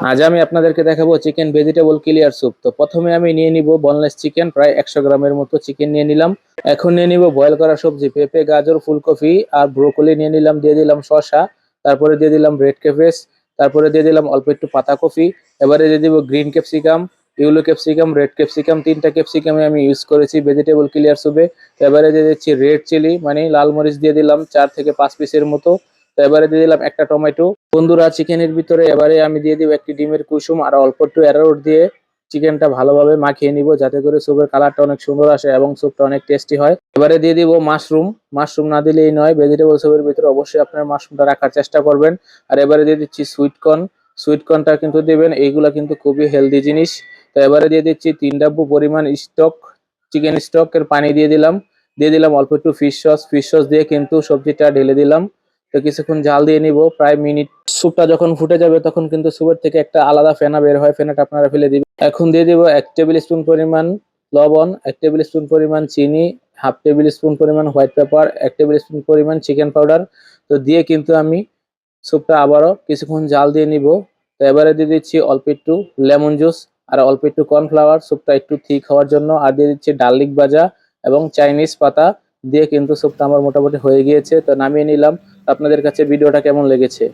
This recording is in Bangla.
আজ আমি আপনাদেরকে দেখাবো চিকেন ভেজিটেবল ক্লিয়ার স্যুপ। তো প্রথমে আমি নিয়ে নিব বনলেস চিকেন, প্রায় 100 গ্রামের মতো চিকেন নিয়ে নিলাম। এখন নিয়ে নিব বয়েল করা সবজি, পেঁপে, গাজর, ফুলকপি আর ব্রোকলি নিয়ে নিলাম। দিয়ে দিলাম শসা, তারপরে দিয়ে দিলাম রেড ক্যাবেজ, তারপরে দিয়ে দিলাম অল্প একটু পাতাকপি। এবারে দিয়ে দিব green capsicum, yellow capsicum, red capsicum, তিনটা ক্যাপসিকামে আমি ইউজ করেছি ভেজিটেবল ক্লিয়ার স্যুপে। এবারে দিয়ে দিচ্ছি রেড চিলি, মানে লাল মরিচ দিয়ে দিলাম 4 থেকে 5 পিসের মতো। তো এবারে দিয়ে দিলাম একটা টমেটো। বন্ধুরা, চিকেনের ভিতরে এবারে আমি দিয়ে দিব একটি ডিমের কুসুম আর অল্প একটু অ্যারারুট দিয়ে চিকেনটা ভালোভাবে মাখিয়ে নিব, যাতে করে স্যুপের কালারটা অনেক সুন্দর আসে এবং স্যুপটা অনেক টেস্টি হয়। এবারে দিয়ে দিব মাশরুম। মাশরুম না দিলেই নয়, ভেজিটেবল স্যুপের ভিতরে অবশ্যই আপনার মাশরুমটা রাখার চেষ্টা করবেন। আর এবারে দিয়ে দিচ্ছি সুইট কর্ন। সুইট কর্নটা কিন্তু দিবেন, এইগুলা কিন্তু খুবই হেলদি জিনিস। তো এবারে দিয়ে দিচ্ছি 3 ডাব্বু পরিমাণ স্টক, চিকেন স্টকের পানি দিয়ে দিলাম। দিয়ে দিলাম অল্প একটু ফিশ সস। ফিশ সস দিয়ে কিন্তু সবজিটা ঢেলে দিলাম। তো কিছুক্ষণ জাল দিয়ে নিব, প্রায় মিনিট। স্যুপটা যখন ফুটে যাবে তখন কিন্তু স্যুপের থেকে একটা আলাদা ফেনা বের হয়, ফেনাটা আপনারা ফেলে দিবেন। এখন দিয়ে দিব 1 টেবিল স্পুন পরিমাণ লবণ, 1 টেবিল স্পুন পরিমাণ চিনি, হাফ টেবিল স্পুন পরিমাণ হোয়াইট পেপার, 1 টেবিল স্পুন পরিমাণ চিকেন পাউডার। তো দিয়ে কিন্তু আমি স্যুপটা আবারও কিছুক্ষণ জাল দিয়ে নিব। তো এবারে দিয়ে দিচ্ছি অল্প একটু লেমন জুস আর অল্প একটু কর্নফ্লাওয়ার, স্যুপটা একটু ঠিক হওয়ার জন্য। আর দিয়ে দিচ্ছি ডার্লিক ভাজা এবং চাইনিজ পাতা। দিয়ে কিন্তু স্যুপটা আমার মোটামুটি হয়ে গিয়েছে। তো নামিয়ে নিলাম। আপনাদের কাছে ভিডিওটা কেমন লেগেছে?